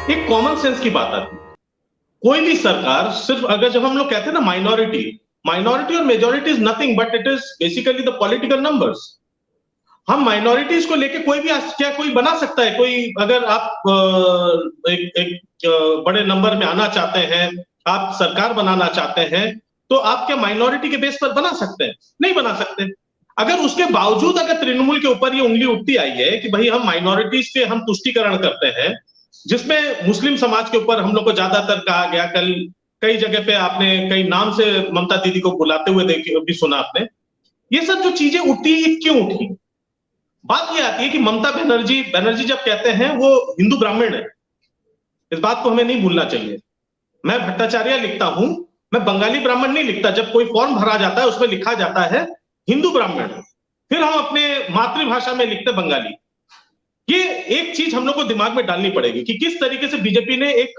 एक common sense की बात आती है। कोई भी सरकार सिर्फ अगर जब हम लोग कहते हैं ना माइनॉरिटी, माइनॉरिटी और majority is nothing but it is basically the political numbers. हम माइनॉरिटीज को लेके कोई भी क्या कोई बना सकता है? कोई अगर आप एक बड़े नंबर में आना चाहते हैं, आप सरकार बनाना चाहते हैं, तो आप क्या माइनॉरिटी के बेस पर बना सकते हैं? नहीं बना सकते। अगर उसके बावजूद अगर तृणमूल के ऊपर ये उंगली उठती आई है कि भाई हम माइनॉरिटीज के हम तुष्टीकरण करते हैं, जिसमें मुस्लिम समाज के ऊपर हम लोग को ज्यादातर कहा गया, कल कई जगह पे आपने कई नाम से ममता दीदी को बुलाते हुए देखिए भी सुना आपने, ये सब जो चीजें उठती है क्यों उठी? बात ये आती है कि ममता बनर्जी बनर्जी जब कहते हैं वो हिंदू ब्राह्मण है, इस बात को हमें नहीं भूलना चाहिए। मैं भट्टाचार्य लिखता हूं, मैं बंगाली ब्राह्मण नहीं लिखता। जब कोई फॉर्म भरा जाता है उसमें लिखा जाता है हिंदू ब्राह्मण, फिर हम अपने मातृभाषा में लिखते बंगाली। ये एक चीज हम लोग को दिमाग में डालनी पड़ेगी कि किस तरीके से बीजेपी ने एक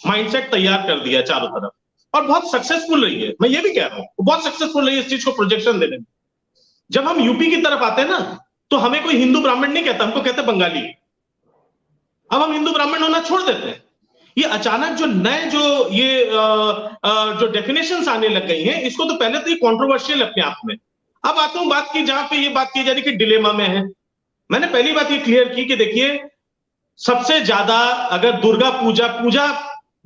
माइंडसेट तैयार कर दिया चारों तरफ, और बहुत सक्सेसफुल रही है। मैं ये भी कह रहा हूं बहुत सक्सेसफुल रही है इस चीज को प्रोजेक्शन देने में। जब हम यूपी की तरफ आते हैं ना, तो हमें कोई हिंदू ब्राह्मण नहीं कहता, हमको कहते बंगाली। अब हम हिंदू ब्राह्मण होना छोड़ देते हैं। ये अचानक जो नए जो ये जो डेफिनेशंस आने लग गई हैं, इसको तो पहले तो ये कंट्रोवर्शियल अपने आप में। अब आता हूं बात की जहां पे ये बात की जा रही कि डिलेमा में है। मैंने पहली बात ये क्लियर की कि देखिए, सबसे ज्यादा अगर दुर्गा पूजा पूजा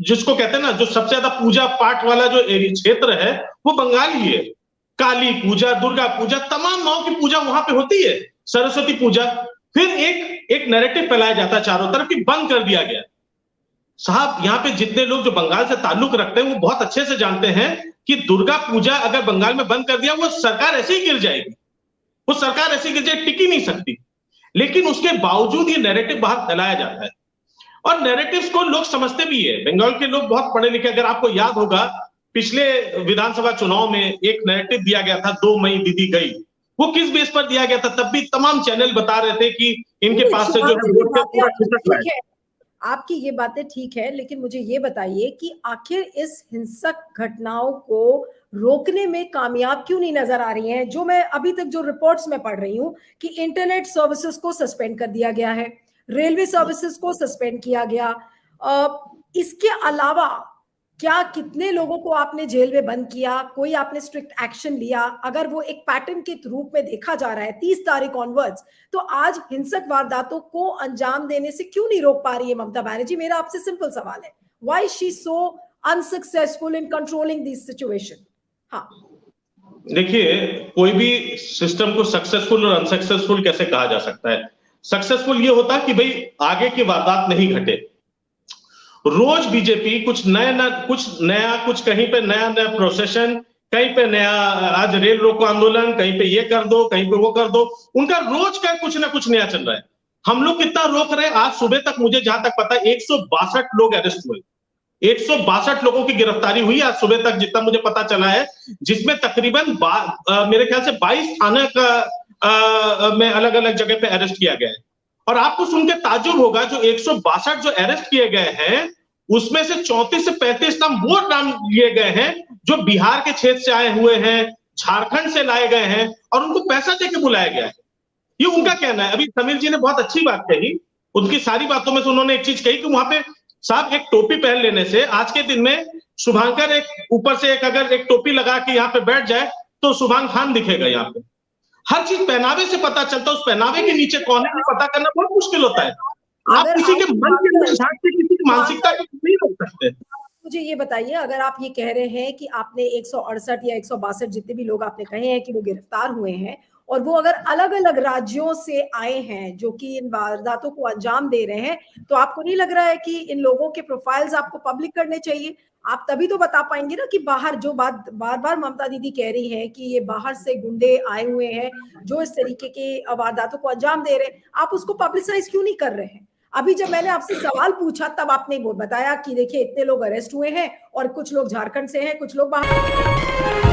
जिसको कहते हैं ना, जो सबसे ज्यादा पूजा पाठ वाला जो क्षेत्र है वो बंगाल ही है। काली पूजा, दुर्गा पूजा, तमाम माओ की पूजा वहां पे होती है, सरस्वती पूजा। फिर एक नैरेटिव फैलाया जाता है चारों तरफ कि बंद कर दिया गया। साहब, यहाँ पे जितने लोग जो बंगाल से ताल्लुक रखते हैं वो बहुत अच्छे से जानते हैं कि दुर्गा पूजा अगर बंगाल में बंद कर दिया, वो सरकार ऐसे ही गिर जाएगी। वो सरकार ऐसी गिर जाए, टिक ही नहीं सकती। लेकिन उसके बावजूद ये नैरेटिव बाहर फैलाया जाता है, और नैरेटिव्स को लोग समझते भी है। बंगाल के लोग बहुत पढ़े लिखे। अगर आपको याद होगा, पिछले विधानसभा चुनाव में एक नैरेटिव दिया गया था, 2 मई दीदी गई। वो किस बेस पर दिया गया था? तब भी तमाम चैनल बता रहे थे कि इनके पास से जो है वोट का पूरा खिसक रहा है। आपकी ये बातें ठीक है, लेकिन मुझे ये बताइए कि आखिर इस हिंसक घटनाओं को रोकने में कामयाब क्यों नहीं नजर आ रही हैं? जो मैं अभी तक जो रिपोर्ट्स में पढ़ रही हूं कि इंटरनेट सर्विसेज को सस्पेंड कर दिया गया है, रेलवे सर्विसेज को सस्पेंड किया गया। इसके अलावा क्या कितने लोगों को आपने जेल में बंद किया? कोई आपने स्ट्रिक्ट एक्शन लिया? अगर वो एक पैटर्न के रूप में देखा जा रहा है 30 तारीख ऑनवर्ड्स, तो आज हिंसक वारदातों को अंजाम देने से क्यों नहीं रोक पा रही है ममता बनर्जी? मेरा आपसे सिंपल सवाल है, why she so unsuccessful in controlling this situation? हाँ, देखिए, कोई भी सिस्टम को सक्सेसफुल और अनसक्सेसफुल कैसे कहा जा सकता है? सक्सेसफुल ये होता है कि भाई आगे की वारदात नहीं घटे। रोज बीजेपी कुछ नया कुछ कहीं पे नया प्रोसेशन, कहीं पे नया, आज रेल रोको आंदोलन, कहीं पे ये कर दो, कहीं पे वो कर दो। उनका रोज का कुछ ना कुछ नया चल रहा है। हम लोग कितना रोक रहे हैं? आज सुबह तक मुझे जहां तक पता है 162 लोग अरेस्ट हुए, 162 लोगों की गिरफ्तारी हुई आज सुबह तक, जितना मुझे पता चला है। जिसमें तकरीबन मेरे ख्याल से 22 थाना का में अलग अलग जगह पे अरेस्ट किया गया है। और आपको सुन के ताज्जुब होगा, जो 162 जो अरेस्ट किए गए हैं, उसमें से 34 से 35 नाम वो नाम लिए गए हैं जो बिहार के क्षेत्र से आए हुए हैं, झारखंड से लाए गए हैं, और उनको पैसा देके बुलाया गया है। ये उनका कहना है। अभी समीर जी ने बहुत अच्छी बात कही। उनकी सारी बातों में से उन्होंने एक चीज कही कि वहां पे साहब एक टोपी पहन लेने से, आज के दिन में शुभांकर एक ऊपर से एक अगर एक टोपी लगा के यहाँ पे बैठ जाए तो शुभांग खान दिखेगा। यहाँ पे हर चीज पहनावे से पता चलता है। उस पहनावे के नीचे कौन है पता करना बहुत मुश्किल होता है। आप किसी के मन के अंदर झांक के किसी की मानसिकता को नहीं रोक सकते। मुझे ये बताइए, अगर आप ये कह रहे हैं कि आपने 168 या 162 जितने भी लोग आपने कहे हैं कि वो गिरफ्तार हुए हैं, और वो अगर अलग अलग राज्यों से आए हैं जो कि इन वारदातों को अंजाम दे रहे हैं, तो आपको नहीं लग रहा है कि इन लोगों के प्रोफाइल्स आपको पब्लिक करने चाहिए? आप तभी तो बता पाएंगे ना कि बाहर जो बात बार बार ममता दीदी कह रही है कि ये बाहर से गुंडे आए हुए हैं जो इस तरीके के वारदातों को अंजाम दे रहे हैं, आप उसको पब्लिसाइज क्यों नहीं कर रहे हैं? अभी जब मैंने आपसे सवाल पूछा तब आपने वो बताया कि देखिए इतने लोग अरेस्ट हुए हैं और कुछ लोग झारखंड से हैं, कुछ लोग बाहर